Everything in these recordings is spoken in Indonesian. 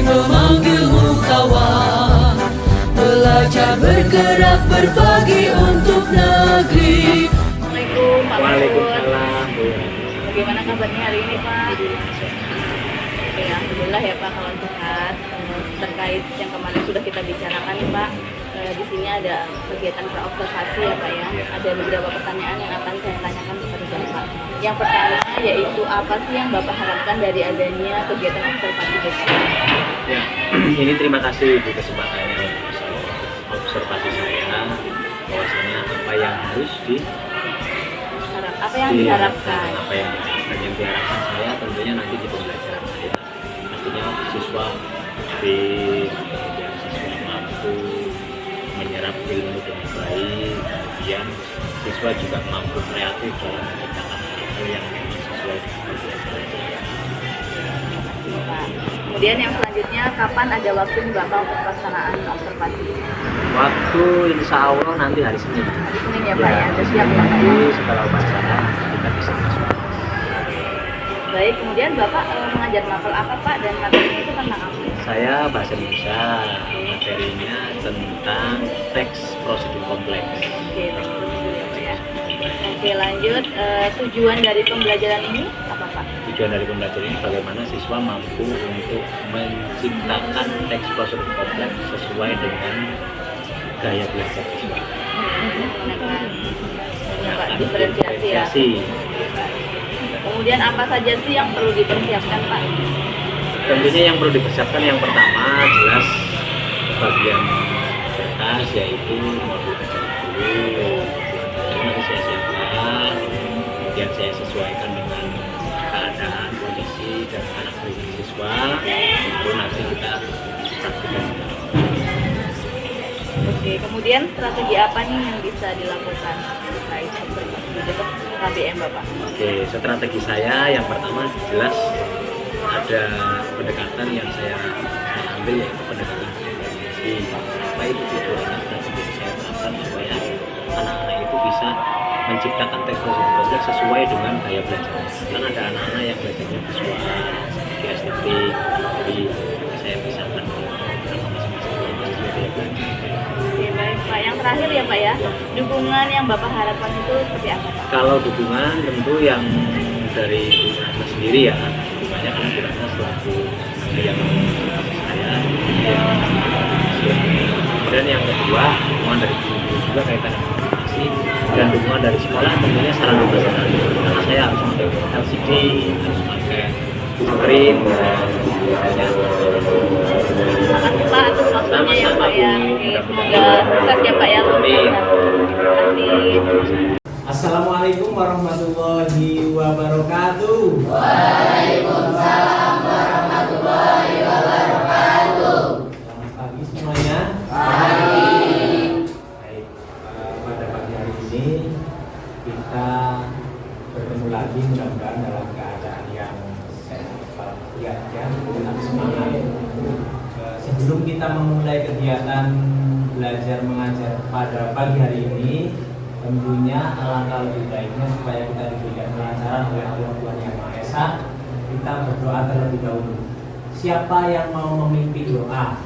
memanggilmu kawan, belajar bergerak berbagi untuk negeri. Assalamualaikum Pak Mahfud. Waalaikumsalam. Bagaimana kabarnya hari ini Pak? Oke, alhamdulillah ya Pak kalau sehat. Terkait yang kemarin sudah kita bicarakan nih Pak, di sini ada kegiatan praobservasi ya Pak ya. Ada beberapa pertanyaan yang akan saya tanyakan kepada Bapak. Yang pertama yaitu apa sih yang Bapak harapkan dari adanya kegiatan observasi besok? Ya, ini terima kasih di kesempatannya bisa observasi saya bahwasanya apa yang harus apa yang diharapkan? Apa yang diharapkan saya tentunya nanti di pembelajaran saya. Artinya siswa mampu menyerap ilmu dengan baik, kemudian siswa juga mampu kreatif dalam menciptakan hal yang sesuai dengan pembelajaran saya. Kemudian yang selanjutnya, kapan ada waktu Bapak untuk pelaksanaan observasi? Waktu insya Allah nanti hari Senin. Hari Senin ya Pak ya, sudah siap ya Pak? Nanti setelah upacara kita bisa masuk. Baik, kemudian Bapak mengajar mapel apa Pak dan materinya itu tentang apa? Saya bahasa Indonesia, materinya tentang teks prosedur kompleks. Oke, teks prosedur ya Pak ya. Oke, lanjut, tujuan dari pembelajaran ini apa Pak? Tujuan dari pembelajaran ini bagaimana siswa mampu untuk menciptakan teks prosedur kompleks sesuai dengan gaya belajar siswa. Pak, diferensiasi ya. Kemudian apa saja sih yang perlu dipersiapkan Pak? Tentunya yang perlu dipersiapkan yang pertama jelas bagian kertas yaitu modul kajian dulu. Nanti saya siapkan, kemudian saya sesuaikan dengan keadaan kondisi dan anak didik siswa, baru nanti kita praktikkan. Oke, kemudian strategi apa nih yang bisa dilakukan terkait besok KBM Bapak? Oke, strategi saya yang pertama jelas ada pendekatan yang saya ambil yaitu pendekatan kompetensi. Apa itu tujuannya strategi saya terapkan supaya anak-anak itu bisa menciptakan teks prosedur kompleks sesuai dengan gaya belajar. Karena ada anak-anak yang belajarnya visual, di estetik, jadi saya pisahkan beberapa masing-masing gaya belajar. Oke, baik Pak. Yang terakhir ya Pak ya, dukungan yang Bapak harapkan itu seperti apa Pak? Kalau dukungan tentu yang dari Bunasa sendiri ya, dukungannya karena Bunasa selaku yang saya. Kemudian yang kedua, dukungan dari guru juga kaitan dengan komunikasi dan dukungan dari sekolah tentunya sarana pembelajaran. Karena saya harus pakai LCD, harus pakai screen dan sebagainya. Terima kasih Pak atas waktunya ya Pak ya. Oke, semoga sukses ya Pak ya. Amin. Terima kasih. Assalamualaikum warahmatullahi wabarakatuh. Waalaikumsalam warahmatullahi wabarakatuh. Selamat pagi semuanya. Pagi. Baik, pada pagi hari ini kita bertemu lagi mudah-mudahan dalam keadaan yang sehat ya, dengan semangat. Sebelum kita memulai kegiatan belajar mengajar pada pagi hari ini, tentunya alangkah lebih baiknya supaya kita diberikan kelancaran oleh Allah Tuhan Yang Maha Esa, kita berdoa terlebih dahulu. Siapa yang mau memimpin doa?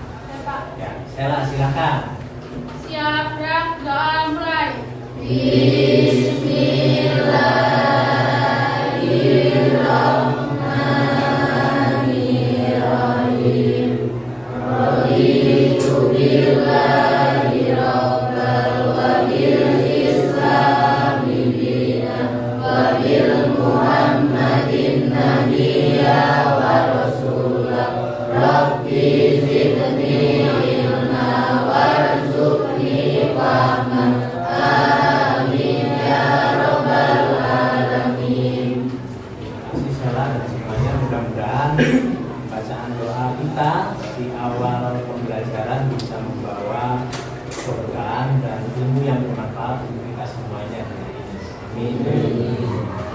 Ya, Stella silakan. Siap, gerak, doa mulai. Bismillahirrahmanirrahim. Raditu billahi rabbal wa bil islami dinan wa bil muhammadin nabiyya wa rasulah. Rabbi zidni ilma warzuqni fahman. Amin ya rabbal alamin. Terima kasih Stella dan semuanya, mudah-mudahan bacaan doa kita di awal pembelajaran bisa membawa keberkahan dan ilmu yang bermanfaat untuk kita semuanya. Amin.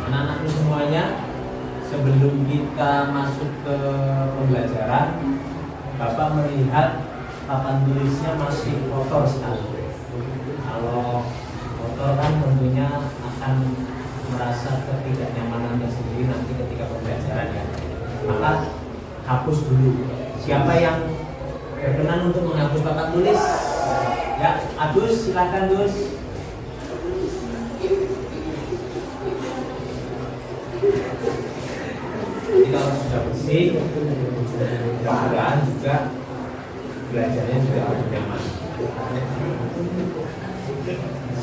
Anak-anakku semuanya, sebelum kita masuk ke pembelajaran, Bapak melihat papan tulisnya masih kotor sekali. Kalau kotor kan tentunya akan merasa ketidaknyamanan tersendiri nanti ketika pembelajaran ya. Maka hapus dulu Siapa yang berkenan untuk menghapus papan tulis? Ya, Agus, silakan Gus. Jadi kalau sudah bersih, mudah-mudahan juga belajarnya juga lebih nyaman.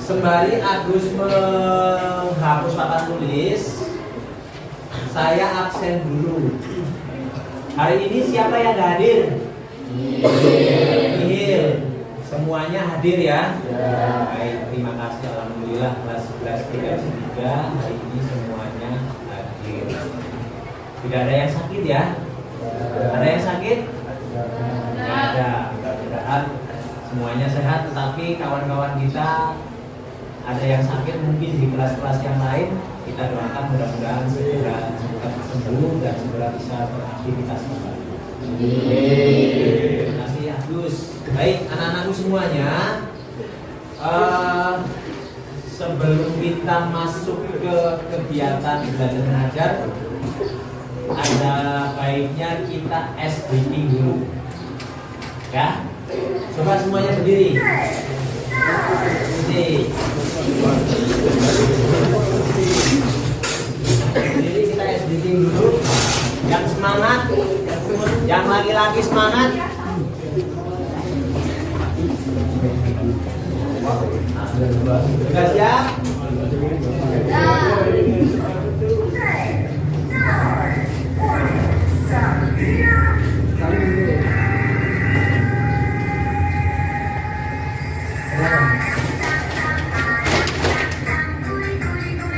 Sembari Agus menghapus papan tulis, saya absen dulu. Hari ini siapa yang hadir? Nihil. Semuanya hadir ya? Baik, terima kasih. Alhamdulillah kelas 11 3 hari ini semuanya hadir. Tidak ada yang sakit ya? Ada yang sakit? Tidak ada. Mudah-mudahan semuanya sehat. Tetapi kawan-kawan kita ada yang sakit mungkin di kelas-kelas yang lain, kita doakan mudah-mudahan segera sembuh dan segera bisa beraktivitas kembali. Terima kasih ya Gus. Baik, anak-anakku semuanya, sebelum kita masuk ke kegiatan belajar mengajar, ada baiknya kita SDing dulu. Ya, coba semuanya berdiri. Jadi kita SDing dulu. Yang semangat, yang laki-laki semangat. Sudah siap?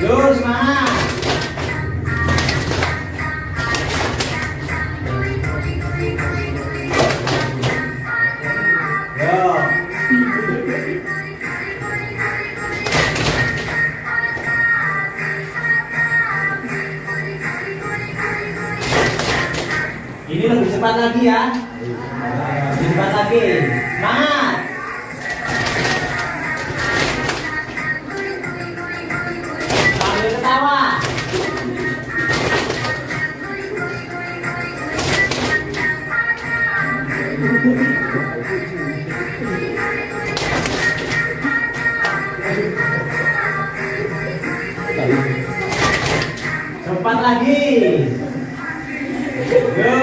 Yuk semangat. Ini lebih cepat lagi ya. Lebih cepat lagi. Semangat. Sambil ketawa. Cepat lagi. Go.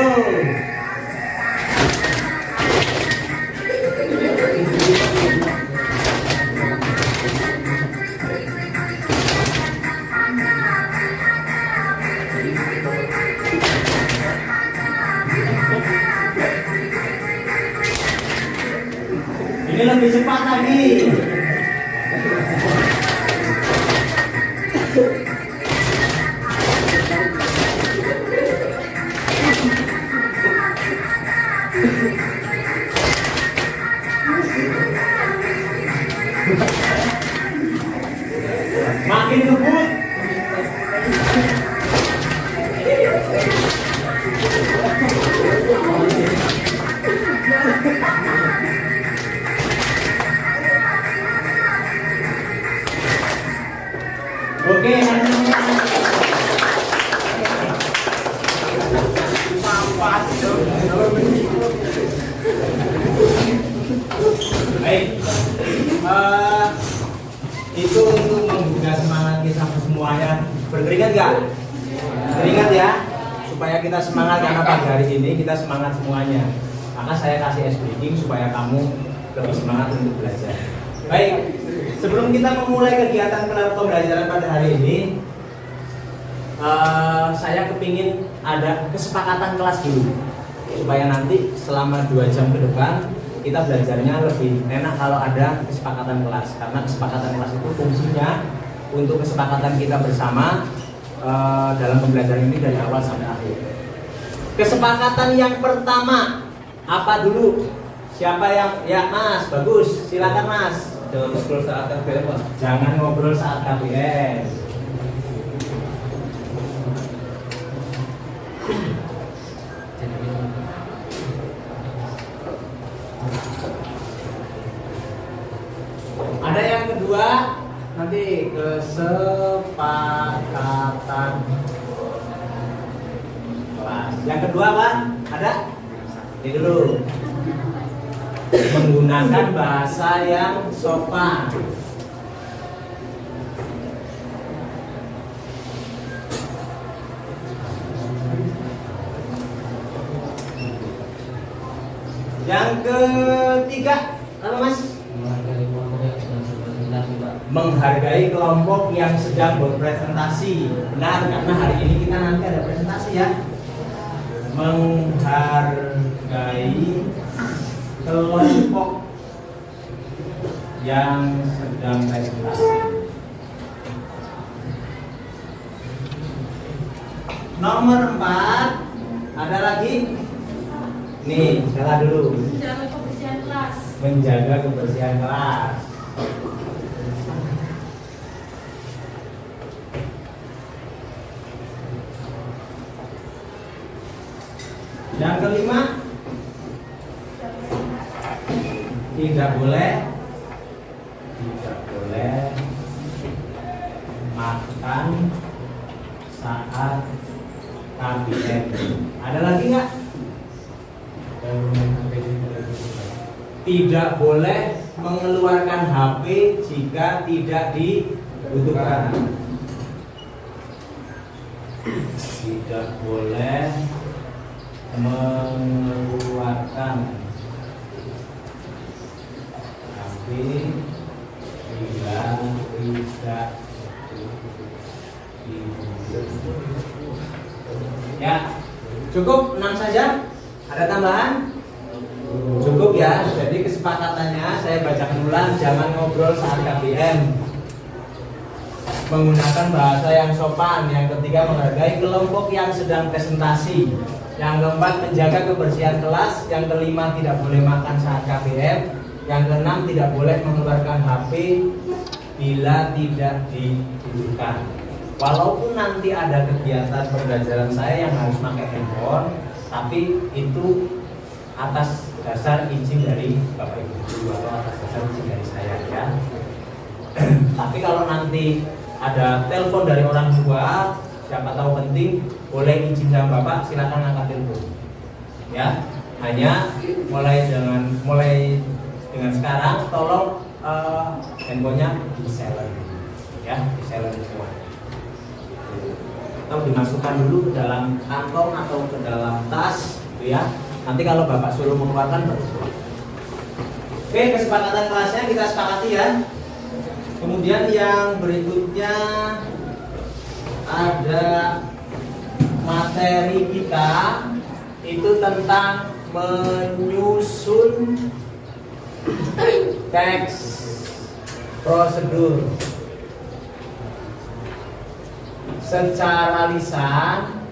Ini lebih cepat lagi. Makin ngebut. Oke, baik. Itu untuk menggugah semangat kita semuanya. Berkeringat nggak? Keringat ya, supaya kita semangat karena pagi hari ini kita semangat semuanya. Maka saya kasih SBing supaya kamu lebih semangat untuk belajar. Baik, sebelum kita memulai kegiatan pembelajaran pada hari ini, saya kepingin ada kesepakatan kelas dulu, supaya nanti selama 2 jam ke depan kita belajarnya lebih enak kalau ada kesepakatan kelas. Karena kesepakatan kelas itu fungsinya untuk kesepakatan kita bersama dalam pembelajaran ini dari awal sampai akhir. Kesepakatan yang pertama apa dulu? Siapa yang ya Mas? Bagus, silakan Mas. Jangan ngobrol saat KBM, Pak. Jangan ngobrol saat KBM. Ada yang kedua, nanti kesepakatan kelas. Yang kedua apa? Ada? Ini dulu. Menggunakan bahasa yang sopan. Yang ketiga, apa Mas? Menghargai kelompok yang sedang berpresentasi. Benar, karena hari ini kita nanti ada presentasi ya. Menghargai kelompok yang sedang presentasi. Nomor 4, ada lagi? Nih, salah dulu. Menjaga kebersihan kelas. Menjaga kebersihan kelas. Yang kelima, tidak boleh makan saat KBM. Ada lagi nggak? Tidak boleh mengeluarkan HP jika tidak dibutuhkan. Tidak boleh mengeluarkan HP bila tidak dibutuhkan. Ya, cukup 6 saja. Ada tambahan? Cukup ya. Jadi kesepakatannya saya bacakan ulang, jangan ngobrol saat KBM. Menggunakan bahasa yang sopan. Yang ketiga, menghargai kelompok yang sedang presentasi. Yang keempat, menjaga kebersihan kelas. Yang kelima, tidak boleh makan saat KBM. Yang keenam, tidak boleh mengeluarkan HP bila tidak dibutuhkan. Walaupun nanti ada kegiatan pembelajaran saya yang harus pakai handphone, tapi itu atas dasar izin dari Bapak Ibu Guru atau atas dasar izin dari saya ya. Tapi kalau nanti ada telepon dari orang tua, siapa tahu penting, boleh izin sama Bapak, silakan angkat telepon. Ya, hanya mulai dengan sekarang tolong handphonenya di silent, ya, di silent semua. Atau dimasukkan dulu ke dalam kantong atau ke dalam tas, gitu ya. Nanti kalau Bapak suruh mengeluarkan baru. Oke, kesepakatan kelasnya kita sepakati ya. Kemudian yang berikutnya ada materi kita itu tentang menyusun teks prosedur secara lisan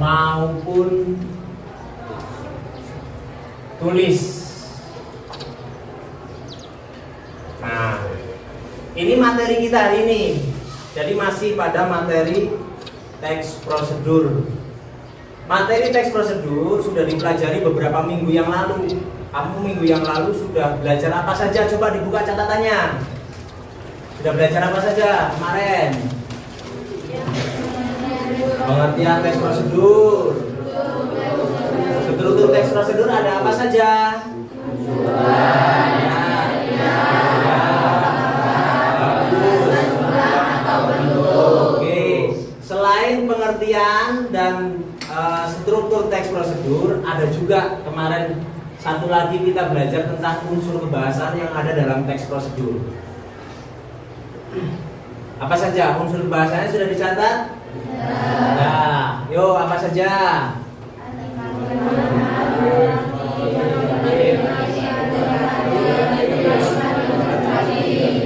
maupun tulis. Nah, ini materi kita hari ini. Jadi masih pada materi teks prosedur. Materi teks prosedur sudah dipelajari beberapa minggu yang lalu. Kamu minggu yang lalu sudah belajar apa saja? Coba dibuka catatannya. Sudah belajar apa saja kemarin? Pengertian teks prosedur. Struktur teks prosedur ada apa saja? Oke. Selain pengertian dan struktur teks prosedur, ada juga kemarin satu lagi kita belajar tentang unsur kebahasaan yang ada dalam teks prosedur. Apa saja unsur bahasanya sudah dicatat? Nah, yuk apa saja?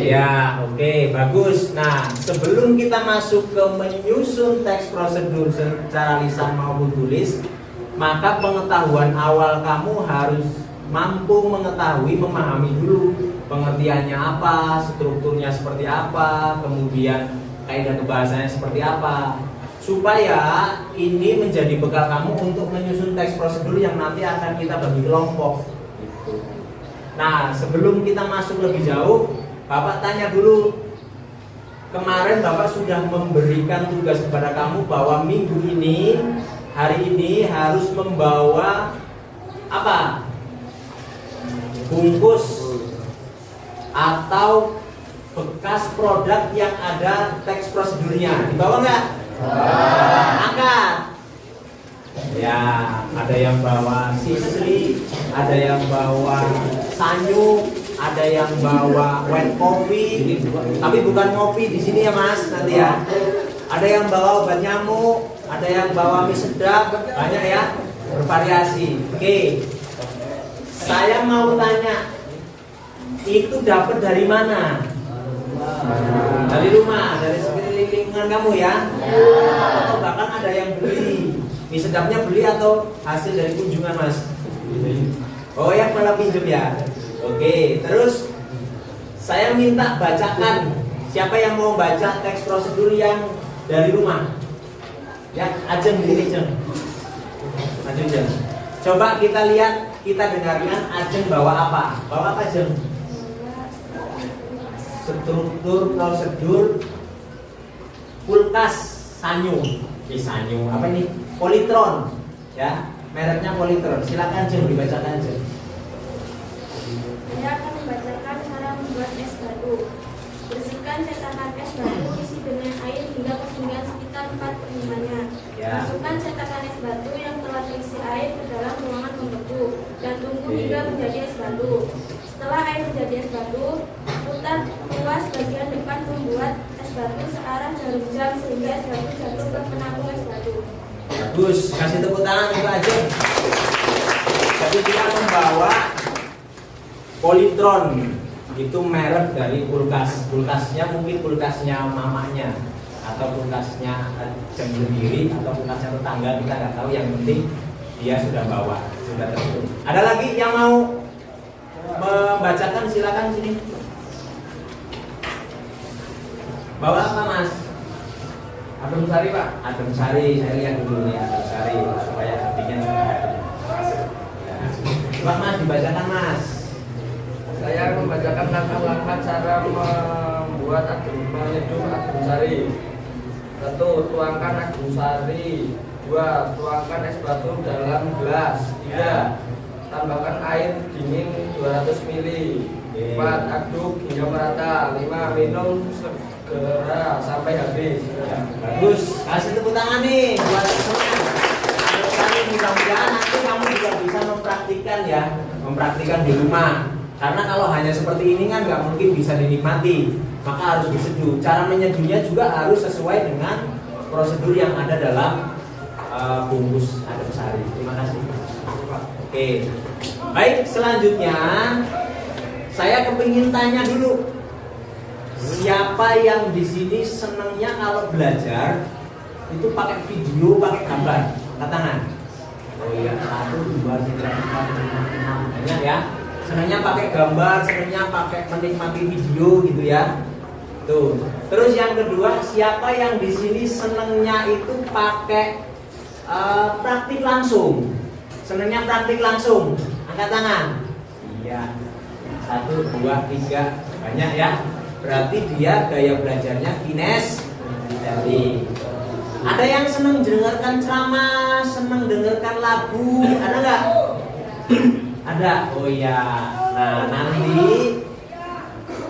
Ya, oke, bagus. Nah, sebelum kita masuk ke menyusun teks prosedur secara lisan maupun tulis, maka pengetahuan awal kamu harus mampu mengetahui, memahami dulu pengertiannya apa, strukturnya seperti apa, kemudian kaidah kebahasanya seperti apa, supaya ini menjadi bekal kamu untuk menyusun teks prosedur yang nanti akan kita bagi kelompok. Nah, sebelum kita masuk lebih jauh, Bapak tanya dulu. Kemarin Bapak sudah memberikan tugas kepada kamu bahwa minggu ini hari ini harus membawa apa? Bungkus atau bekas produk yang ada teks prosedurnya. Dibawa nggak? Angkat. Ya, ada yang bawa sisri, ada yang bawa sanyu, ada yang bawa wet coffee, tapi bukan ngopi di sini ya Mas, nanti ya. Ada yang bawa obat nyamuk, ada yang bawa mie sedap, banyak ya, bervariasi. Oke, saya mau tanya, itu dapat dari mana? Dari rumah, dari sekitar lingkungan kamu ya? Atau bahkan ada yang beli? Mie sedapnya beli atau hasil dari kunjungan Mas? Oh ya, malah pinjem ya. Oke, terus saya minta bacakan. Siapa yang mau baca teks prosedur yang dari rumah? Ya, Ajeng di sini, Jeng. Ajeng. Coba kita lihat, kita dengarkan Ajeng bawa apa? Bawa apa, Jeng? Struktur prosedur kulkas sanyu. Sanyu apa ini? Polytron. Ya, mereknya Polytron. Silakan Jeng dibacakan, Jeng. Saya akan membacakan cara membuat es batu. Bersihkan cetakan es batu, isi dengan air hingga ketinggian sekitar 4/5-nya. Ya. Masukkan cetakan es batu yang telah terisi air ke dalam ruangan membeku dan tunggu hingga menjadi es batu. Setelah air menjadi es batu, putar ruas bagian depan membuat es batu searah jarum jam sehingga es batu jatuh ke penampung es batu. Bagus, kasih tepuk tangan itu aja. Jadi kita membawa Polytron, itu merek dari kulkas. Kulkasnya mungkin kulkasnya mamanya atau kulkasnya Ajeng sendiri atau kulkasnya tetangga, kita nggak tahu. Yang penting dia sudah bawa, sudah tertutup. Ada lagi yang mau membacakan? Silakan sini. Bawa apa Mas? Adem Sari Pak. Adem Sari, saya lihat dulu nih Adem Sari supaya artinya sudah ada. Ya. Coba Mas dibacakan Mas. Saya membacakan langkah-langkah cara membuat menyeduh adem sari. 1. Tuangkan adem sari. 2. Tuangkan es batu dalam gelas. 3. Tambahkan air dingin 200 ml. 4. Aduk hingga merata. 5. Minum segera sampai habis. Bagus, kasih tepuk tangan nih buat semuanya. Adem Sari, mudah-mudahan nanti kamu juga bisa mempraktikkan ya, mempraktikkan di rumah. Karena kalau hanya seperti ini kan nggak mungkin bisa dinikmati, maka harus diseduh. Cara menyeduhnya juga harus sesuai dengan prosedur yang ada dalam bungkus adem sari. Terima kasih. Oke, baik, selanjutnya saya kepingin tanya dulu, siapa yang di sini senangnya kalau belajar itu pakai video, pakai gambar? Angkat tangan. Oh iya, 1, 2, 3, 4, 5, 6, banyak ya. Senangnya pakai gambar, senangnya pakai menikmati video gitu ya. Tuh. Terus yang kedua, siapa yang di sini senangnya itu pakai praktik langsung? Senangnya praktik langsung. Angkat tangan. Iya. 1, 2, 3, banyak ya. Berarti dia gaya belajarnya kinestetik. Ada yang senang dengarkan ceramah, senang dengarkan lagu, ada nggak? Ada, oh ya. Nah nanti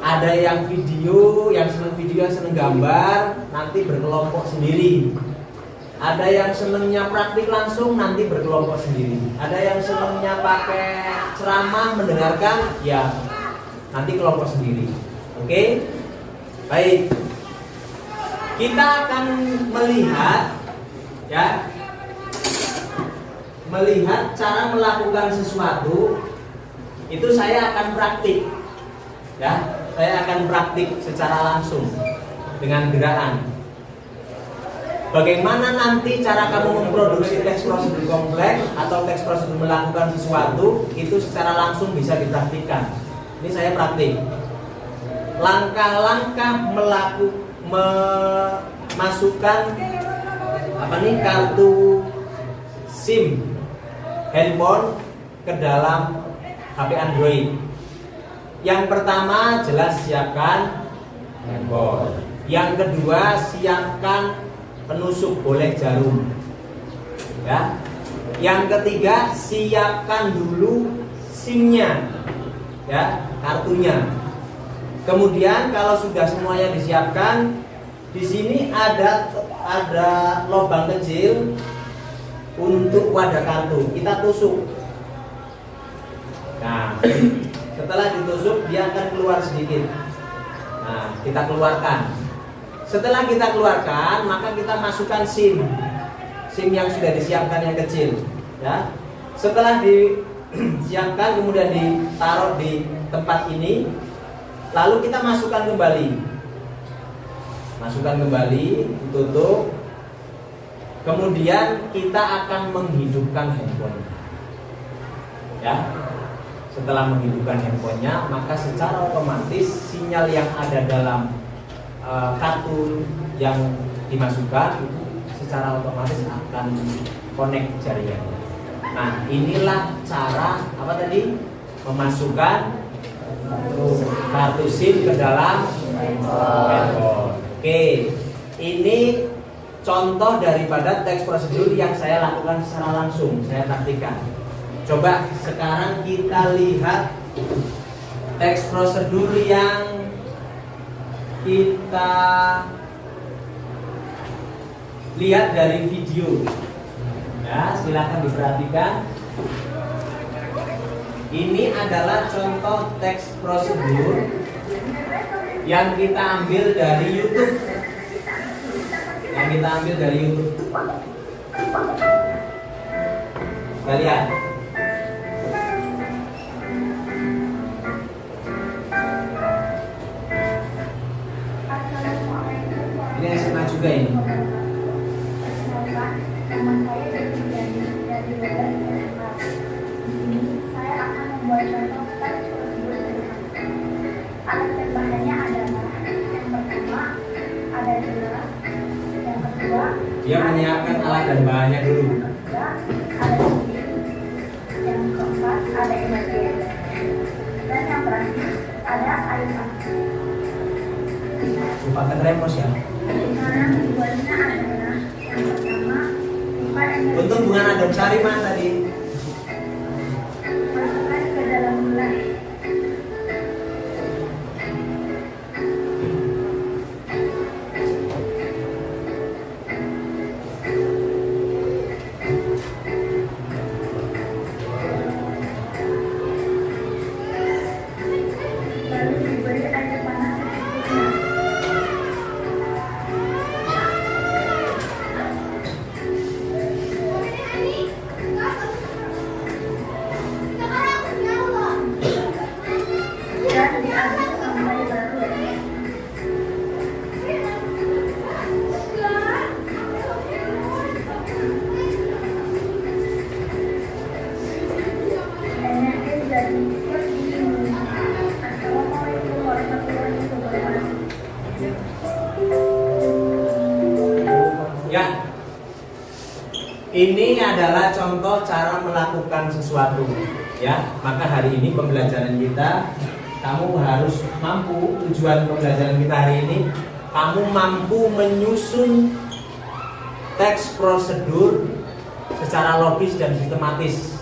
ada yang video, yang seneng video, yang seneng gambar, nanti berkelompok sendiri. Ada yang senengnya praktik langsung, nanti berkelompok sendiri. Ada yang senengnya pakai ceramah, mendengarkan, ya nanti kelompok sendiri. Oke, baik. Kita akan melihat, ya. Melihat cara melakukan sesuatu itu saya akan praktik, ya, saya akan praktik secara langsung dengan gerakan. Bagaimana nanti cara kamu memproduksi teks prosedur kompleks atau teks prosedur melakukan sesuatu itu secara langsung bisa dipraktikkan. Ini saya praktik. Langkah-langkah memasukkan kartu SIM handphone ke dalam HP Android. Yang pertama jelas siapkan handphone. Yang kedua siapkan penusuk boleh jarum. Ya. Yang ketiga, siapkan dulu SIM-nya, ya, kartunya. Kemudian kalau sudah semuanya disiapkan, di sini ada lubang kecil untuk wadah kartu. Kita tusuk. Nah, setelah ditusuk dia akan keluar sedikit. Nah, kita keluarkan. Setelah kita keluarkan, maka kita masukkan SIM yang sudah disiapkan yang kecil, ya. Setelah disiapkan kemudian ditaruh di tempat ini, lalu kita masukkan kembali, ditutup. Kemudian kita akan menghidupkan handphone, ya. Setelah menghidupkan handphonenya, maka secara otomatis sinyal yang ada dalam kartu yang dimasukkan itu secara otomatis akan connect jaringannya. Nah, inilah cara apa tadi? Memasukkan kartu SIM ke dalam handphone. Oke, ini contoh daripada teks prosedur yang saya lakukan secara langsung, saya praktikkan. Coba sekarang kita lihat teks prosedur yang kita lihat dari video. Ya, silakan diperhatikan. Ini adalah contoh teks prosedur yang kita ambil dari YouTube. Kita lihat. Ini SMA juga ini. Nama saya dari SMA. Di sini saya akan membuat contoh teks prosedur sederhana. Alat dan bahannya adalah yang pertama ada gelas, yang kedua Dia menyiapkan alat dan bahannya dulu. yang ketiga ada sim, yang keempat ada emergen, dan yang terakhir ada air panas. Lupakan remos ya. Cara membuatnya adalah yang pertama Untung bukan adem sari mas tadi. masukkan ke dalam gelas. Lalu diberi air panas secukupnya. Dan diaduk sampai larut. Enaknya jadi seperti ini. Assalamualaikum warahmatullahi wabarakatuh. Ya, ini adalah contoh cara melakukan sesuatu. Ya, maka hari ini pembelajaran kita, kamu harus mampu, tujuan pembelajaran kita hari ini, kamu mampu menyusun teks prosedur secara logis dan sistematis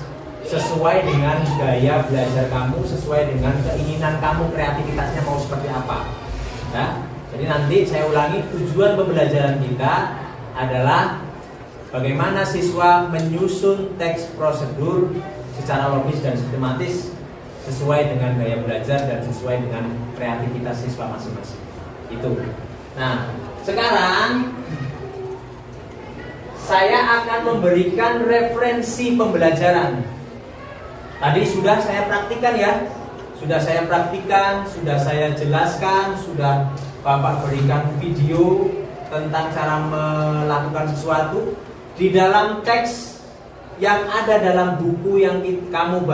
sesuai dengan gaya belajar kamu, sesuai dengan keinginan kamu, kreativitasnya mau seperti apa. Ya, jadi nanti saya ulangi, tujuan pembelajaran kita adalah bagaimana siswa menyusun teks prosedur secara logis dan sistematis sesuai dengan gaya belajar dan sesuai dengan kreativitas siswa masing-masing. Itu. Nah, sekarang saya akan memberikan referensi pembelajaran. Tadi sudah saya praktikkan ya. Sudah saya praktikkan, sudah saya jelaskan, sudah Bapak berikan video tentang cara melakukan sesuatu di dalam teks yang ada dalam buku yang kamu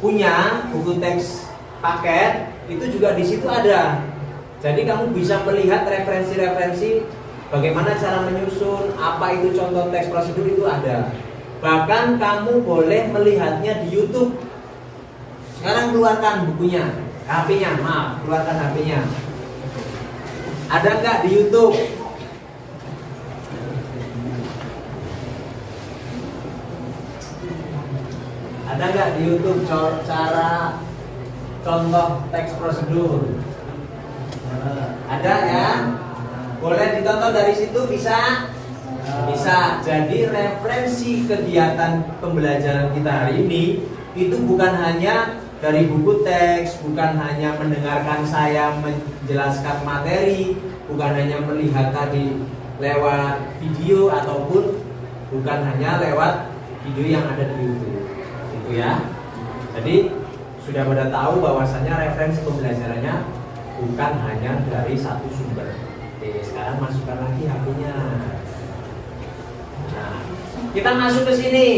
punya, buku teks paket itu juga di situ ada. Jadi kamu bisa melihat referensi-referensi bagaimana cara menyusun, apa itu contoh teks prosedur itu ada. Bahkan kamu boleh melihatnya di YouTube. Sekarang keluarkan bukunya, HP-nya, keluarkan HP-nya. Ada nggak di YouTube? Ada nggak di YouTube cara contoh teks prosedur? Ada ya? Boleh ditonton dari situ bisa? Bisa. Jadi referensi kegiatan pembelajaran kita hari ini itu bukan hanya dari buku teks, bukan hanya mendengarkan saya menjelaskan materi, bukan hanya melihat tadi lewat video ataupun bukan hanya lewat video yang ada di YouTube. Gitu ya. Jadi sudah pada tahu bahwasanya referensi pembelajarannya bukan hanya dari satu sumber. Oke, sekarang masukkan lagi HP-nya. Nah, kita masuk ke sini.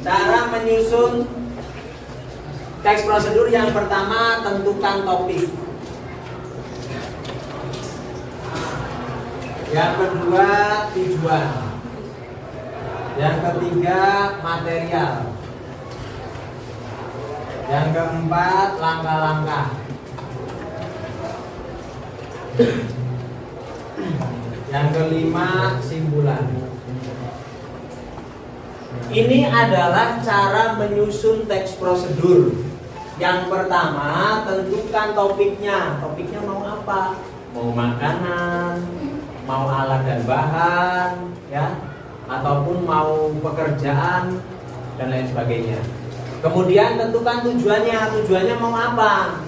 Cara menyusun teks prosedur yang pertama, tentukan topik. Yang kedua, tujuan. Yang ketiga, material. Yang keempat, langkah-langkah. Yang kelima, simpulan. Ini adalah cara menyusun teks prosedur. Yang pertama, tentukan topiknya. Topiknya mau apa? Mau makanan, mau alat dan bahan, ya, ataupun mau pekerjaan dan lain sebagainya. Kemudian tentukan tujuannya. Tujuannya mau apa?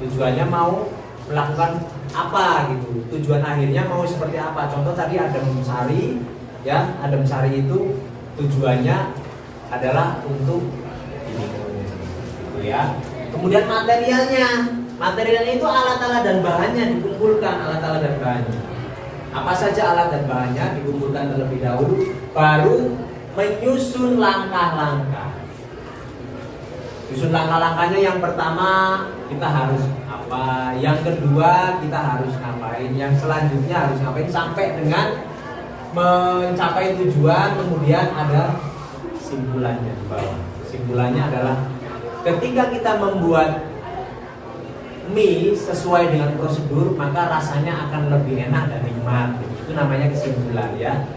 Tujuannya mau melakukan apa gitu. Tujuan akhirnya mau seperti apa? Contoh tadi Adem Sari, ya, Adem Sari itu tujuannya adalah untuk ini, gitu ya. Kemudian materialnya. Materialnya itu alat-alat dan bahannya dikumpulkan, alat-alat dan bahannya. Apa saja alat dan bahannya dikumpulkan terlebih dahulu, baru menyusun langkah-langkah. Susun langkah-langkahnya, yang pertama kita harus apa, yang kedua kita harus ngapain, yang selanjutnya harus ngapain sampai dengan mencapai tujuan. Kemudian ada simpulannya di bawah. Simpulannya adalah ketika kita membuat mie sesuai dengan prosedur, maka rasanya akan lebih enak dan nikmat. Itu namanya kesimpulan, ya.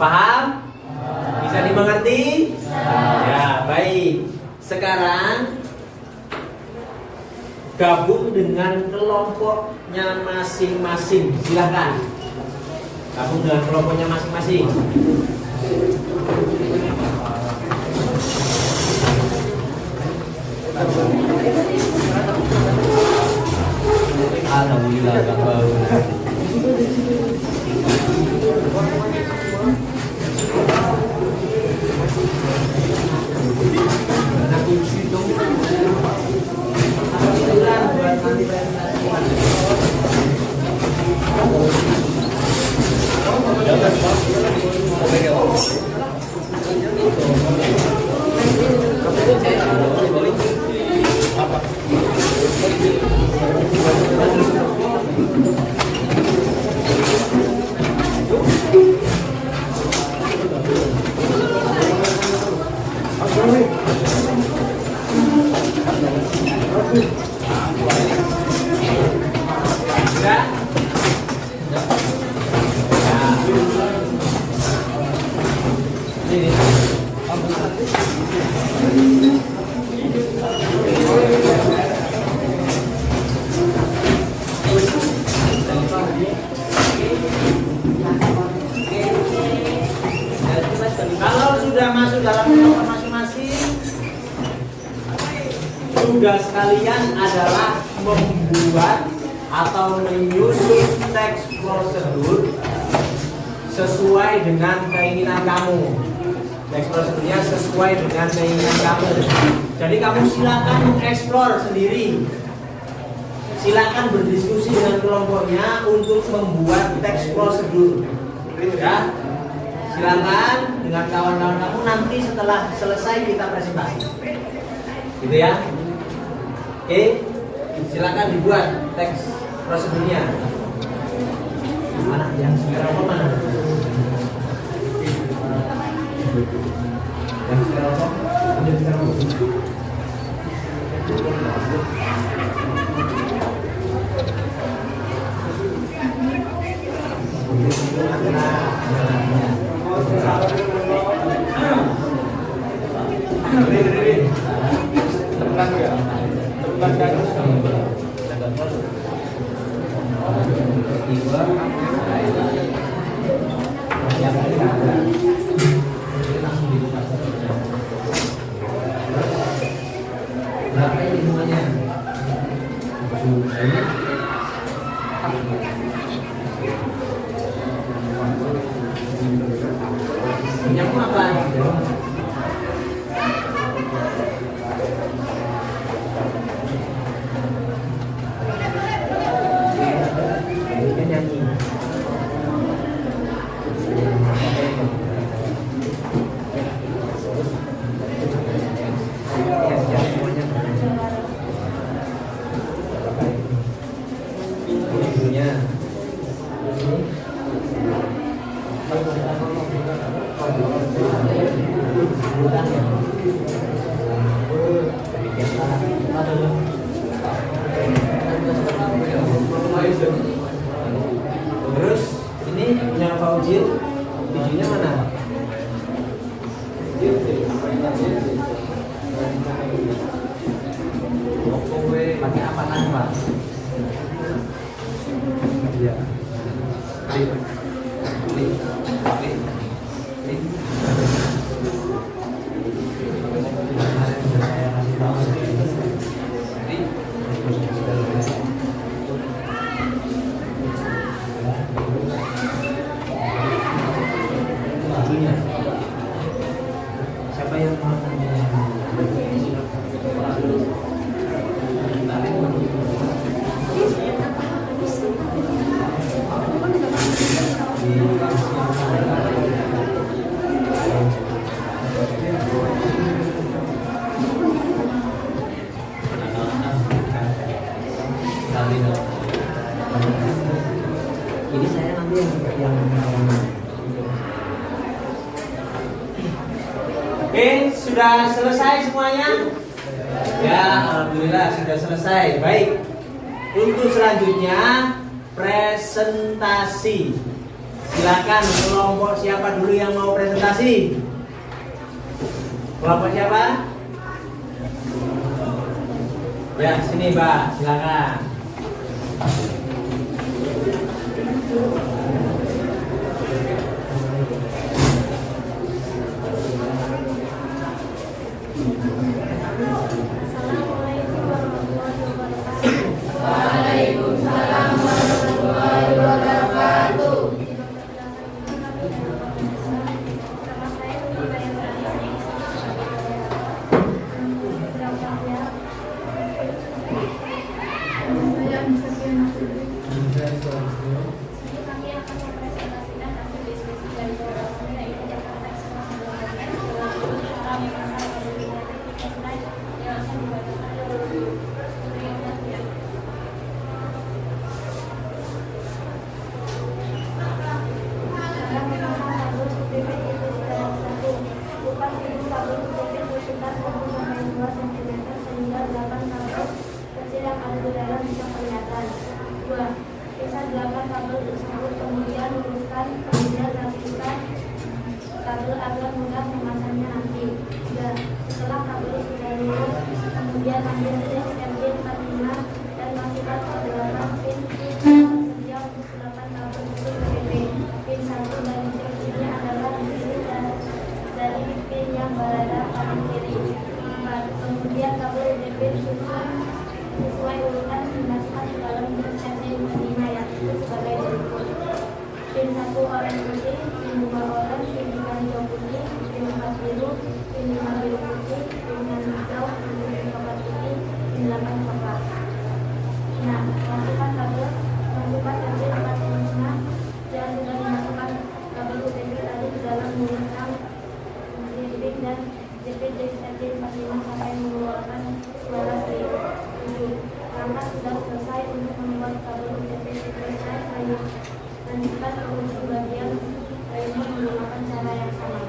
Paham? Bisa dimengerti? Ya, baik. Sekarang gabung dengan kelompoknya masing-masing. Silahkan gabung dengan kelompoknya masing-masing. Alhamdulillah, gabung. Kalau sudah masuk dalam kelompok masing-masing, tugas kalian adalah membuat atau menyusun teks prosedur sesuai dengan keinginan kamu. Teks prosedurnya sesuai dengan keinginan kamu. Jadi kamu silakan mengeksplor sendiri. Silakan berdiskusi dengan kelompoknya untuk membuat teks prosedur. Ya. Silakan dengan kawan-kawan kamu, nanti setelah selesai kita presentasi. Gitu ya. Oke. Silakan dibuat teks prosedurnya. Mana yang segera mana? Yang segera apa? Yang segera apa? Nah, Pak. Iya. Siapa yang mau ini saya nanti yang Oke, sudah selesai semuanya? Ya, alhamdulillah sudah selesai. Baik. Untuk selanjutnya presentasi. Silakan kelompok siapa dulu yang mau presentasi? Kelompok siapa? Ya, sini Mbak, silakan. Assalamualaikum warahmatullahi wabarakatuh. Waalaikumsalam warahmatullahi wabarakatuh. Nama saya Nurul Bayasari. Saya Misakian Nasruddin. Kami akan mempresentasikan hasil diskusi dari program yaitu Jakarta Express 2019 cara mengasah yang akan dibacakan oleh kabel agar mudah memasangnya nanti. Setelah kabel sudah lurus, kemudian ambil pin RJ45 dan masukkan ke dalam pin tersedia untuk 8 kabel untuk PDP. Pin 1 dan pin ini adalah dari pin yang berada paling kiri. Kemudian kabel UDP susun sesuai urutan dimasukkan ke dalam pin RJ45 ya, itu sebagai berikut. Pin 1 oranye putih, pin 2 oranye, pin 5 hijau putih, pin 4 biru, pin 5 biru putih, pin 6 hijau, pin 7 coklat putih, pin 8 coklat. Nah, masukkan RJ45 yang sudah dimasukkan kabel UTP tadi ke dalam menggunakan pin dan JPJ RJ45 sampai mengeluarkan suara setuju. Langkah sudah selesai untuk membuat kabel UTP selesai. Lanjutkan ke ujung bagian lainnya menggunakan cara yang sama.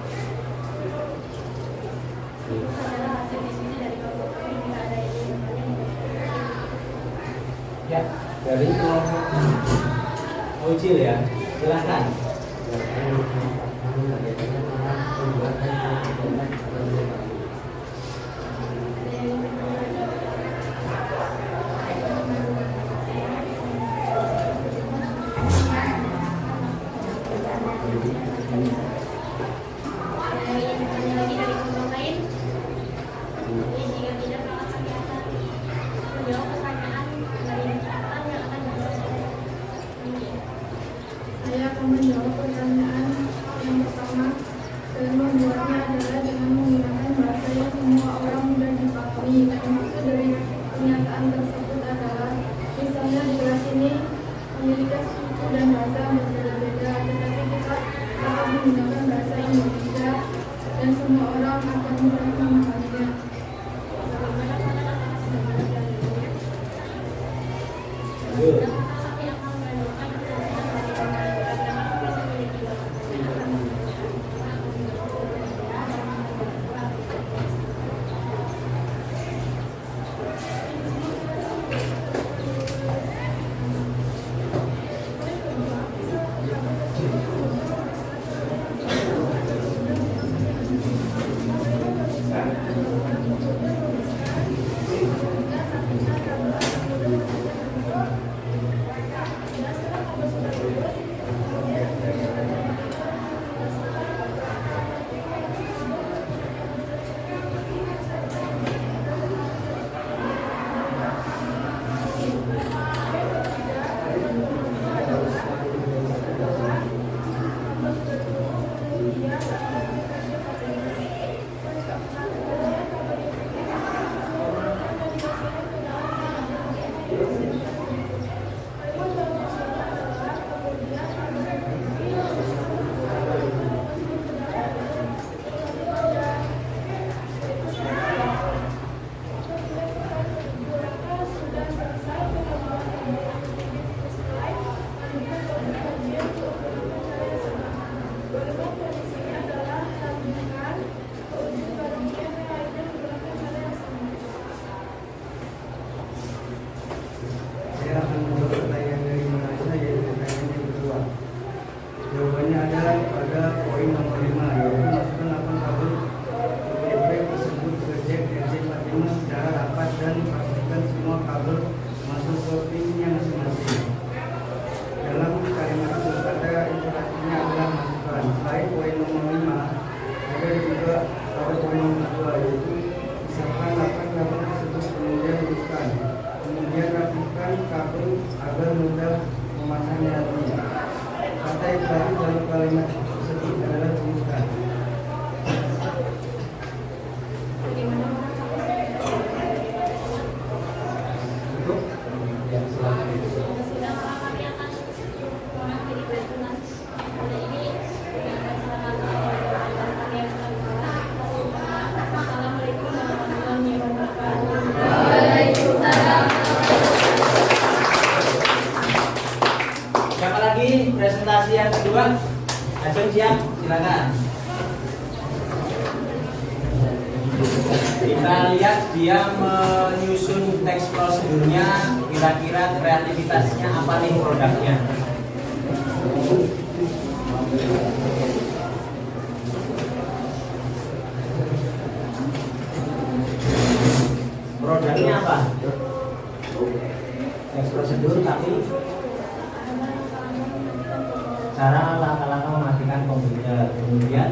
Itu adalah hasil diskusi dari kelompok kami. Jika ada yang ingin bertanya, Ya, dari kelompok Ucil ya, silakan. ada yang bertanya lagi dari kelompok lain? Jika tidak, maka kami akan menjawab pertanyaan dari peserta yang akan dijawab oleh Saya akan menjawab silakan. Kita lihat dia menyusun teks prosedurnya, kira-kira kreativitasnya apa nih produknya. Produknya apa? Teks prosedur, tapi cara langkah-langkah mematikan komputer. Kemudian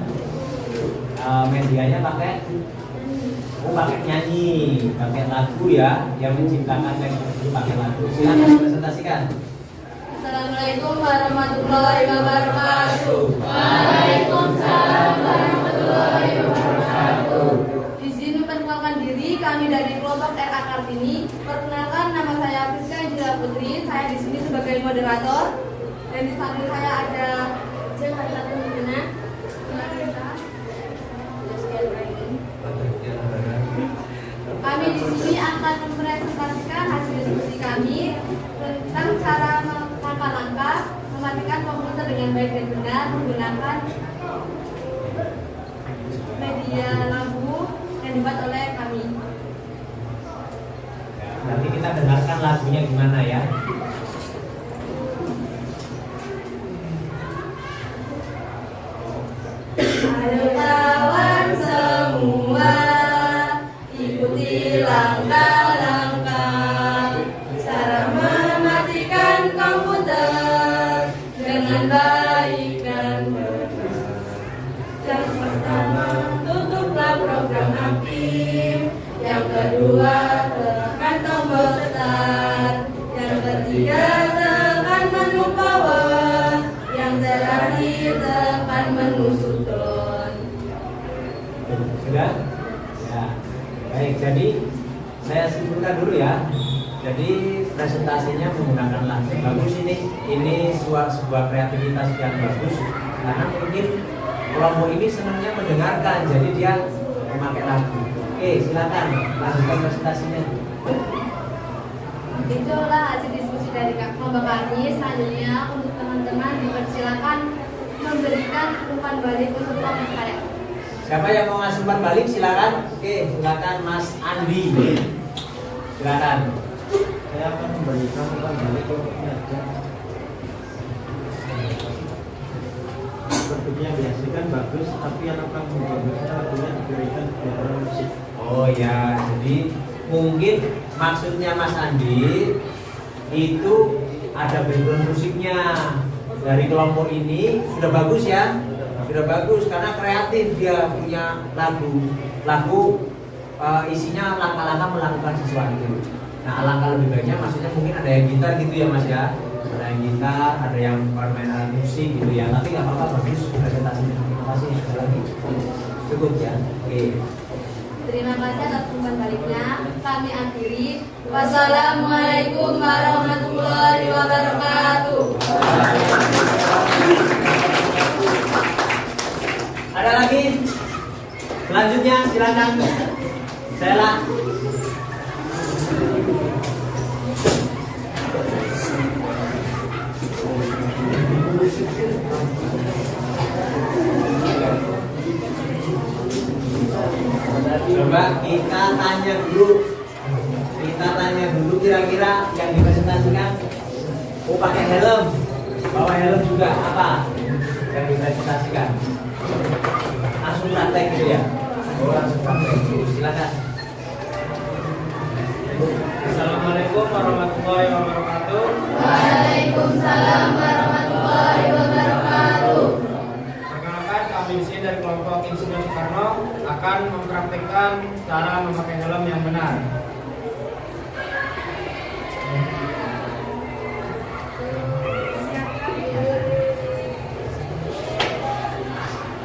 medianya pakai nyanyi, pakai lagu ya, yang menciptakan teks prosedur pakai lagu. Silakan presentasikan. Assalamualaikum warahmatullahi wabarakatuh. Waalaikumsalam warahmatullahi wabarakatuh. Izin memperkenalkan diri, kami dari kelompok RA Kartini. Perkenalkan, nama saya Friska Angela Putri. Saya di sini sebagai moderator. Dan di samping saya ada Jakarta Pembina. kami di sini akan mempresentasikan hasil diskusi kami tentang cara langkah-langkah mematikan komputer dengan baik dan benar menggunakan media lagu yang dibuat oleh kami. Nanti kita dengarkan lagunya gimana ya. Ayo kawan semua, ikuti langkah-langkah cara mematikan komputer dengan baik dan benar. Yang pertama, tutuplah program aktif. Yang kedua, tekan tombol start. Yang ketiga, tekan menu power. Yang terakhir, tekan menu shutdown. Sudah? Ya. Baik, jadi saya simpulkan dulu ya. Jadi presentasinya menggunakan lagu. Bagus ini sebuah kreativitas yang bagus. Karena mungkin kelompok ini senangnya mendengarkan, jadi dia memakai lagu. Oke, silakan lanjutkan presentasinya. Itulah hasil diskusi dari kelompok kami. Selanjutnya untuk teman-teman dipersilakan memberikan umpan balik untuk kelompok saya. Siapa yang mau ngasih umpan balik silakan. Oke, silakan Mas Andi. Silakan. Saya akan memberikan umpan balik ke aja. Sepertinya biasa kan bagus, tapi anak-anak membagusnya lagunya diberikan biara musik. Oh ya, jadi mungkin maksudnya Mas Andi itu ada background musiknya dari kelompok ini sudah bagus ya, sudah bagus karena kreatif, dia punya lagu isinya langkah-langkah melakukan sesuatu. Nah, alangkah lebih baiknya maksudnya mungkin ada yang gitar gitu ya Mas ya, ada yang gitar, ada yang bermain alat musik gitu ya. Tapi nggak apa-apa, bagus presentasinya. Terima kasih. Ada lagi? Cukup ya. Oke. Terima kasih atas umpan baliknya. Kami akhiri. Wassalamualaikum warahmatullahi wabarakatuh. Ada lagi? Selanjutnya silakan. Sela. Coba kita tanya dulu kira-kira yang dipresentasikan. Oh, pakai helm, bawa helm juga apa yang dipresentasikan? Langsung praktek gitu ya? Oh, langsung praktek. Silakan. Assalamualaikum warahmatullahi wabarakatuh. Waalaikumsalam warahmatullahi wabarakatuh. Perkenalkan, kami di sini dari kelompok Insinyur Soekarno akan mempraktikkan cara memakai helm yang benar.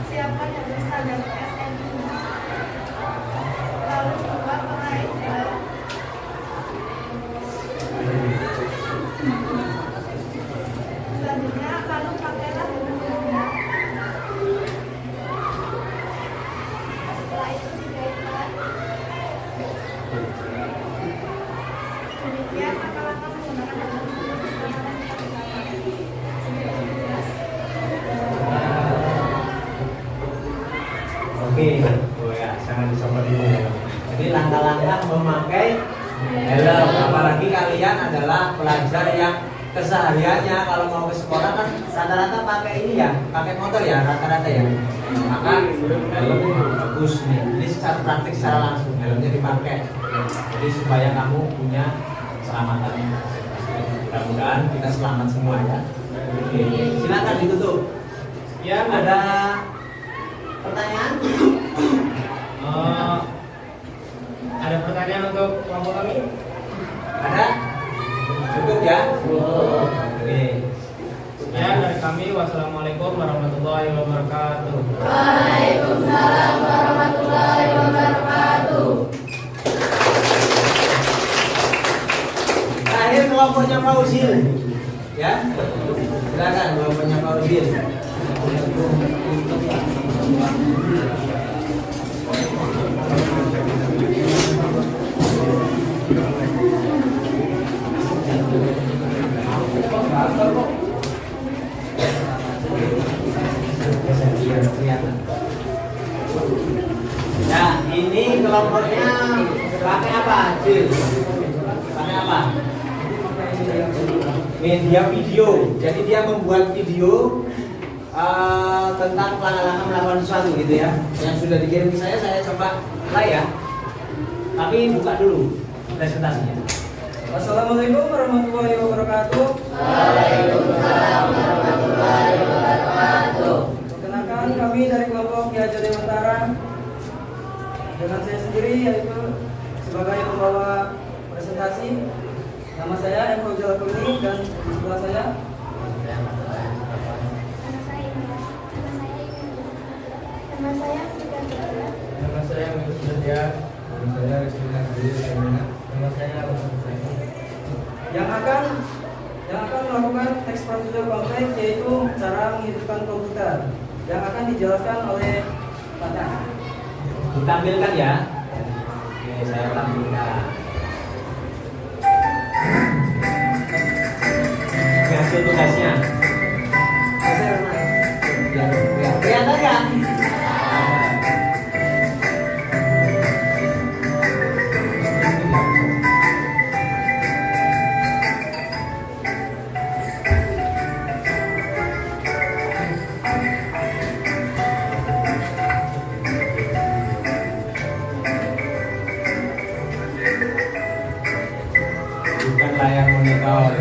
Siapkan yang standar SNI. Lalu buat pengait helm. Selanjutnya, lalu pakailah helm yang benar. Setelah itu dikaitkan. Demikian langkah-langkah menggunakan helm bersama dan bersama. Oke, oh ya, jangan dicopot dulu. Jadi langkah-langkah memakai helm, apalagi kalian adalah pelajar yang kesehariannya kalau mau ke sekolah kan rata-rata pakai ini ya, pakai motor ya rata-rata ya. Maka helm bagus nih. Ini secara praktik secara langsung helmnya dipakai. Jadi supaya kamu punya keselamatan. Mudah-mudahan kita selamat semua ya. Oke, silakan ditutup. Ya, Ada pertanyaan? ada pertanyaan untuk kelompok kami? Ada? Cukup ya? Oke. Sekian dari kami. Wassalamualaikum warahmatullahi wabarakatuh. Waalaikumsalam warahmatullahi wabarakatuh. Terakhir kelompoknya Fauzil. Ya? Silakan kelompoknya Fauzil. Nah, ini kelompoknya pakai apa, Cil? Pakai apa? Media video. Jadi dia membuat video tentang langkah-langkah melakukan sesuatu gitu ya. Yang sudah dikirim ke saya coba play ya. Tapi buka dulu presentasinya. Assalamualaikum warahmatullahi wabarakatuh. Waalaikumsalam warahmatullahi wabarakatuh. Perkenalkan kami dari kelompok Ki Hajar Dewantara. Dengan saya sendiri yaitu sebagai pembawa presentasi. Nama saya M. Fauzil Al-Qurni dan di sebelah saya Nama saya sudah berada. Nama saya Minggu Sedia. Nama saya Rizky Nasri. Nama saya Alhamdulillah. yang akan melakukan teks prosedur konkret, yaitu cara menghidupkan komputer yang akan dijelaskan oleh Pak Tan. Ditampilkan ya. Oke, saya tampilkan. Ini hasil tugasnya. Biar kelihatan ya. Bukan layar monitor.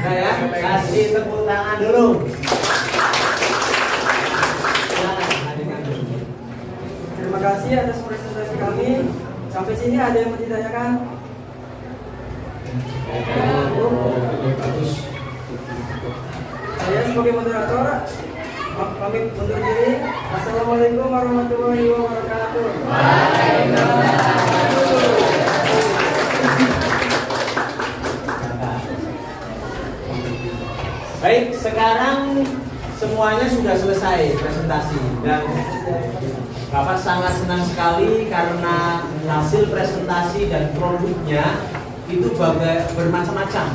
Saya kasih tepuk tangan dulu. Terima kasih atas presentasi kami. Sampai sini ada yang mau ditanyakan? Saya sebagai moderator kami undur diri. Assalamualaikum warahmatullahi wabarakatuh. Baik, sekarang semuanya sudah selesai presentasi dan Bapak sangat senang sekali karena hasil presentasi dan produknya itu bermacam-macam.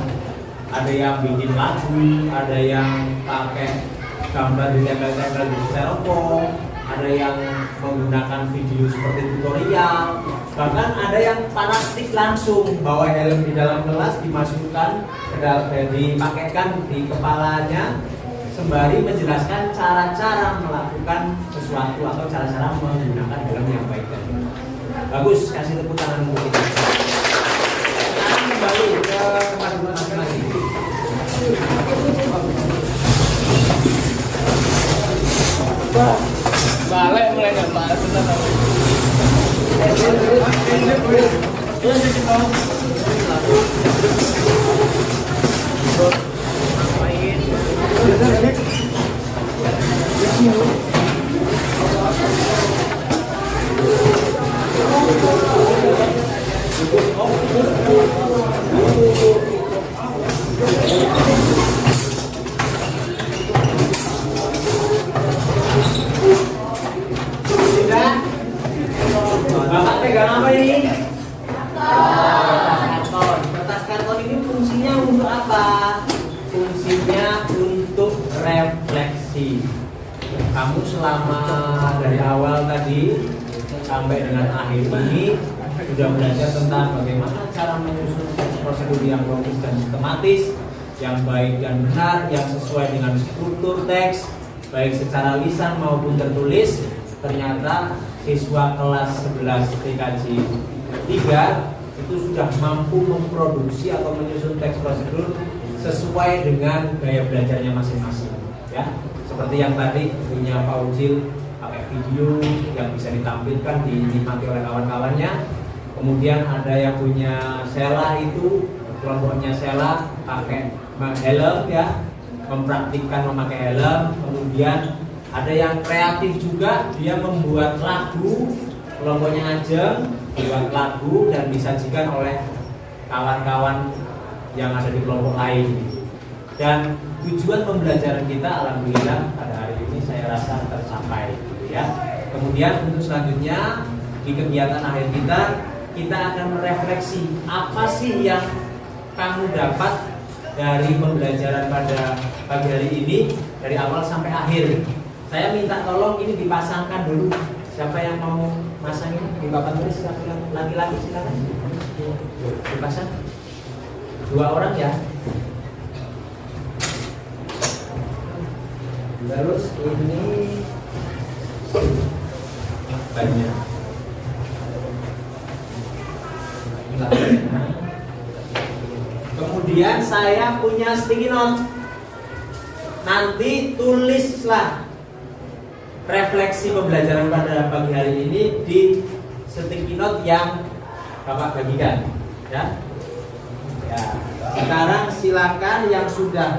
Ada yang bikin lagu, ada yang pakai gambar ditempel-tempel di styrofoam, ada yang menggunakan video seperti tutorial, bahkan ada yang praktik langsung bawa helm di dalam kelas, dimasukkan dipakaikan di kepalanya sembari menjelaskan cara-cara melakukan sesuatu atau cara-cara menggunakan helm yang baik dan benar. Bagus, kasih tepuk tangan untuk kita. Sekarang kembali ke tempat duduk masing-masing. Balik mulai nggak bahas tentang Bapak pegang apa ini? Kertas karton. Kertas karton ini fungsinya untuk apa? Fungsinya untuk refleksi. Kamu selama dari awal tadi sampai dengan akhir ini sudah belajar tentang bagaimana cara menyusun prosedur yang logis dan sistematis, yang baik dan benar, yang sesuai dengan struktur teks, baik secara lisan maupun tertulis. Ternyata siswa kelas 11 TKJ 3 itu sudah mampu memproduksi atau menyusun teks prosedur sesuai dengan gaya belajarnya masing-masing, ya. Seperti yang tadi punya Pak Ucil pakai video yang bisa ditampilkan dinikmati oleh kawan-kawannya. Kemudian ada yang punya Sela, itu kelompoknya Sela pakai helm, ya, mempraktikkan memakai helm. Kemudian ada yang kreatif juga, dia membuat lagu, kelompoknya Ajeng membuat lagu dan disajikan oleh kawan-kawan yang ada di kelompok lain. Dan tujuan pembelajaran kita alhamdulillah pada hari ini saya rasa tercapai, ya. Kemudian untuk selanjutnya di kegiatan akhir kita akan merefleksi apa sih yang kamu dapat dari pembelajaran pada pagi hari ini dari awal sampai akhir. Saya minta tolong ini dipasangkan dulu. Siapa yang mau masang ini di papan tulis? Laki-laki silakan. Dipasang. 2 orang ya. Terus ini banyak. Kemudian saya punya sticky note. Nanti tulislah refleksi pembelajaran pada pagi hari ini di sticky note yang Bapak bagikan, ya. Ya. Sekarang silakan yang sudah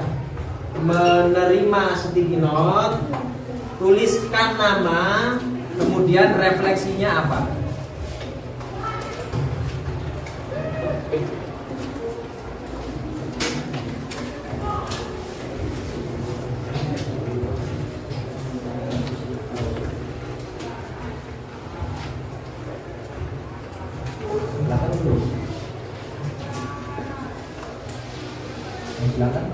menerima sticky note, tuliskan nama, kemudian refleksinya apa. Silakan.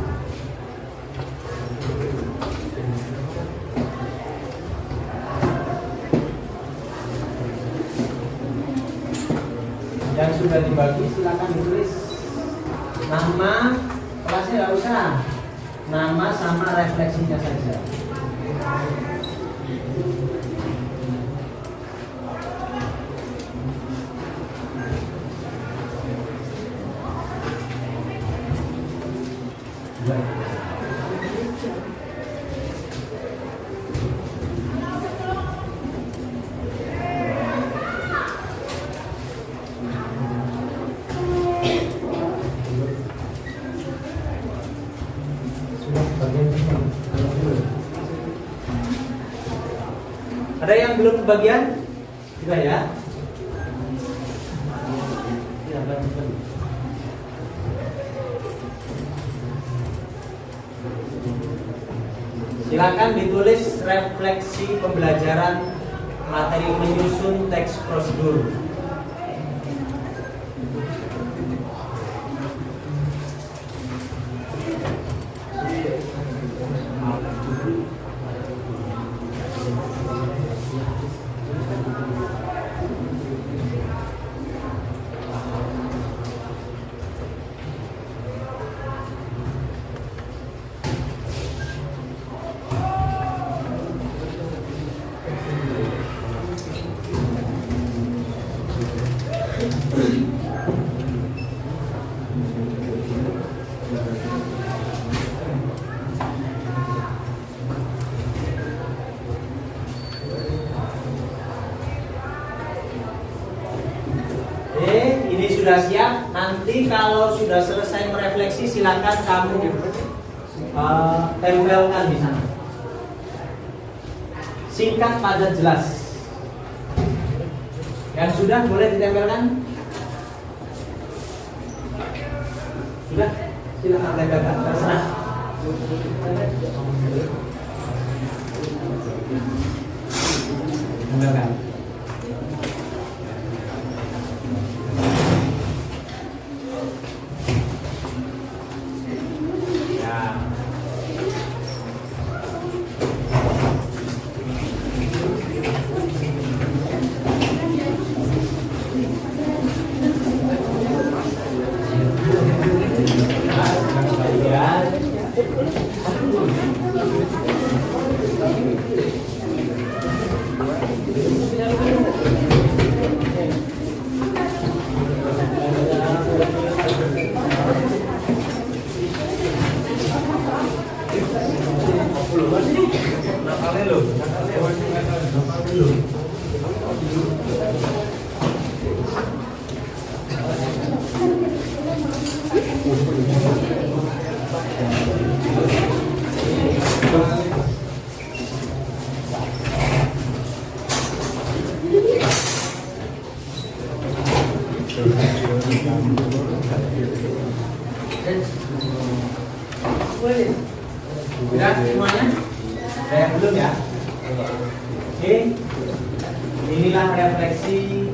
Yang sudah dibagi silakan ditulis nama, kelasnya nggak usah, nama sama refleksinya saja. Ada yang belum kebagian? Sudah ya? Silakan ditulis refleksi pembelajaran materi menyusun teks prosedur. sudah siap, nanti kalau sudah selesai merefleksi silakan kamu tempelkan di sana. Singkat, padat, jelas. Yang sudah boleh ditempelkan? Sudah? Silakan tempelkan, terserah. Tempelkan. Sudah semuanya? Saya belum ya? Oke. Inilah refleksi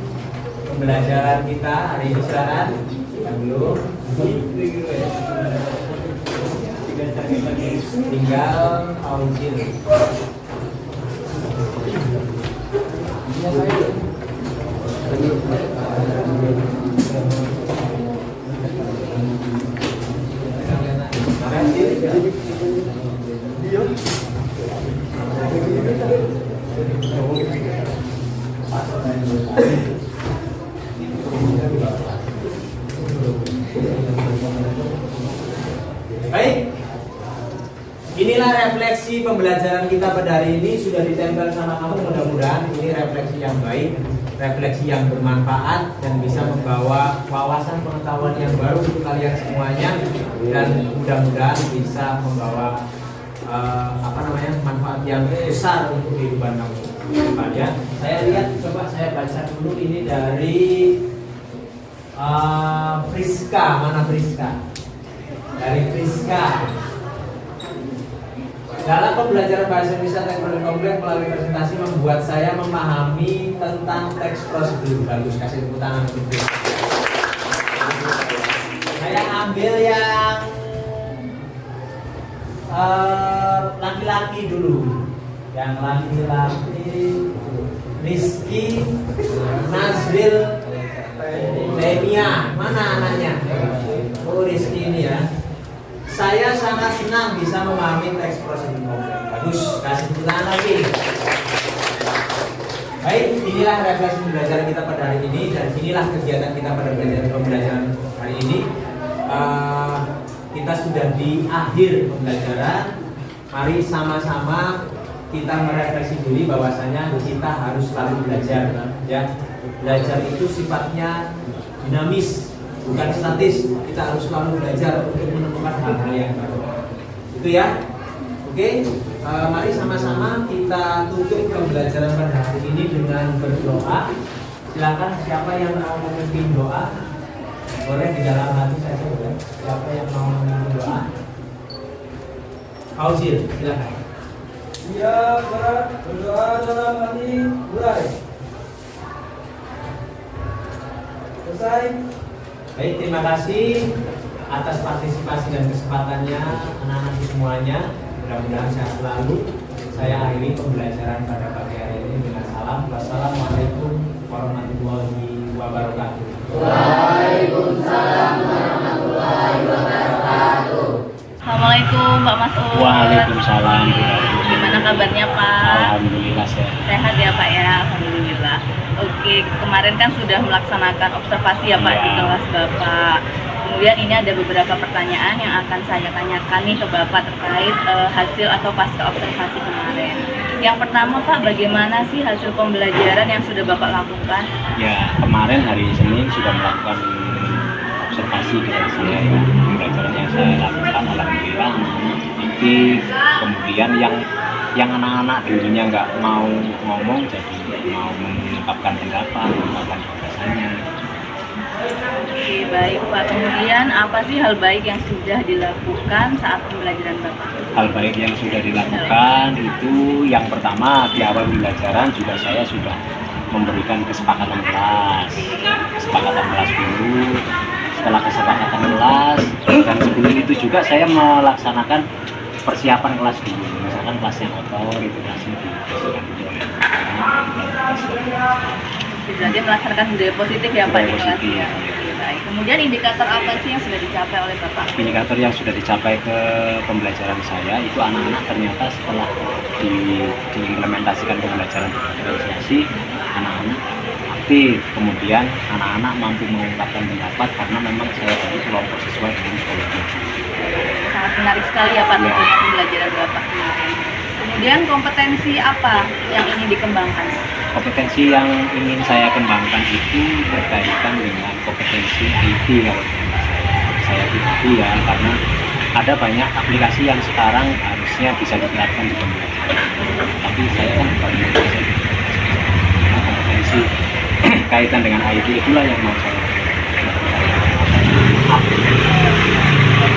pembelajaran kita hari ini. Silakan. Belum. Tinggal Fauzil. Baik, inilah refleksi pembelajaran kita pada hari ini. Sudah ditempel sama kamu, mudah-mudahan ini refleksi yang baik, refleksi yang bermanfaat dan bisa membawa wawasan pengetahuan yang baru untuk kalian semuanya, dan mudah-mudahan bisa membawa manfaat yang besar untuk kehidupan kamu. Ya, saya lihat, coba saya baca dulu ini dari Friska. Mana Friska? Dari Friska. Dalam pembelajaran bahasa Indonesia teknologi kompleks melalui presentasi membuat saya memahami tentang teks prosedur. Bagus, kasih tepuk tangan untuk Friska. Saya ambil yang laki-laki dulu. Yang laki-laki Rizky Nazril Lemia. Mana anaknya? Oh, Rizky ini ya. Saya sangat senang bisa memahami teks prosedur kompleks. Bagus, kasih tepuk tangan lagi. Baik, inilah refleksi pembelajaran kita pada hari ini, dan inilah kegiatan kita pada pembelajaran hari ini. Kita sudah di akhir pembelajaran. Mari sama-sama kita merefleksi diri bahwasanya kita harus selalu belajar. Ya, belajar itu sifatnya dinamis, bukan statis. Kita harus selalu belajar untuk menemukan hal-hal yang baru. Itu ya. Oke, mari sama-sama kita tutup pembelajaran pada hari ini dengan berdoa. Silakan, siapa yang mau memimpin doa? Boleh di dalam hati saja, boleh. Siapa yang mau memimpin doa? Fauzil, silakan. Iya, berdoa dalam hati, mulai. Selesai. Baik, terima kasih atas partisipasi dan kesempatannya anak-anak semuanya. Mudah-mudahan sehat selalu. Saya akhiri pembelajaran pada pagi hari ini dengan salam. Wassalamualaikum warahmatullahi wabarakatuh. Waalaikumsalam warahmatullahi wabarakatuh. Assalamualaikum Pak Mas'ud. Waalaikumsalam. Gimana kabarnya Pak? Alhamdulillah sehat. Sehat ya Pak ya, alhamdulillah. Oke, kemarin kan sudah melaksanakan observasi ya Pak di kelas Bapak. Kemudian ini ada beberapa pertanyaan yang akan saya tanyakan nih ke Bapak terkait hasil atau pasca observasi kemarin. Yang pertama Pak, bagaimana sih hasil pembelajaran yang sudah Bapak lakukan? Ya, kemarin hari Senin sudah melakukan motivasi dari saya ya. Pembelajaran yang saya lakukan alhamdulillah anak-anak aktif, kemudian yang anak-anak dulunya nggak mau ngomong jadi mau mengungkapkan pendapat, mengungkapkan gagasannya. Oke, baik Pak. Kemudian apa sih hal baik yang sudah dilakukan saat pembelajaran Bapak? Hal baik yang sudah dilakukan itu yang pertama di awal pembelajaran juga saya sudah memberikan kesepakatan kelas dulu. Setelah kesepakatan kelas dan sebelum itu juga saya melaksanakan persiapan kelas dulu. Misalkan kelas yang kotor itu kelasnya dibersihkan dulu. Berarti melaksanakan budaya positif ya Pak di Budaya kelas positif. ya. Oke, baik. Kemudian indikator apa sih yang sudah dicapai oleh Bapak? Indikator yang sudah dicapai ke pembelajaran saya itu anak-anak ternyata setelah diimplementasikan pembelajaran diferensiasi, anak-anak aktif, kemudian anak-anak mampu mengungkapkan pendapat karena memang saya bagi kelompok sesuai dengan psikologi. Sangat menarik sekali ya Pak Ya. tentunya pembelajaran Bapak kemarin. Kemudian kompetensi apa yang ingin dikembangkan? Kompetensi yang ingin saya kembangkan itu berkaitan dengan kompetensi IT kalau saya IT ya, karena ada banyak aplikasi yang sekarang harusnya bisa diterapkan di pembelajaran. Tapi saya kan bukan kompetensi kaitan dengan IT itulah yang mau saya.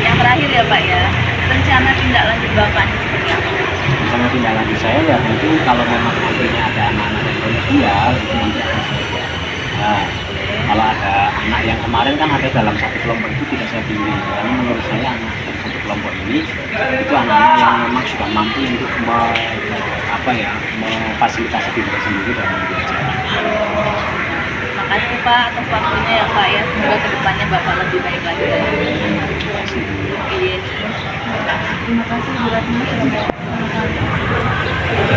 Yang terakhir ya Pak ya, rencana tindak lanjut Bapak ini seperti apa? Misalnya tindak lanjut saya ya tentu kalau memang nantinya ada anak-anak yang remedial itu nanti akan saya buat. Nah, kalau ada anak yang kemarin kan ada dalam satu kelompok itu tidak saya pilih karena menurut saya anak dalam satu kelompok ini itu anak-anak yang memang sudah mampu untuk memfasilitasi diri sendiri dalam belajar. Makasih Pak atas waktunya ya Pak ya. Semoga kedepannya Bapak lebih baik lagi. Iya. Terima kasih Bu Ratna sudah kegiatan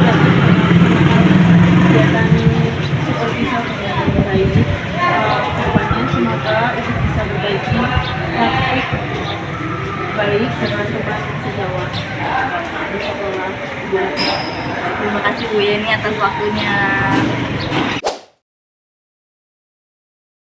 seperti kegiatan ini kedepannya semoga itu bisa berbagi praktik baik dengan teman sejawat di sekolah. Terima kasih Bu Yeni atas waktunya.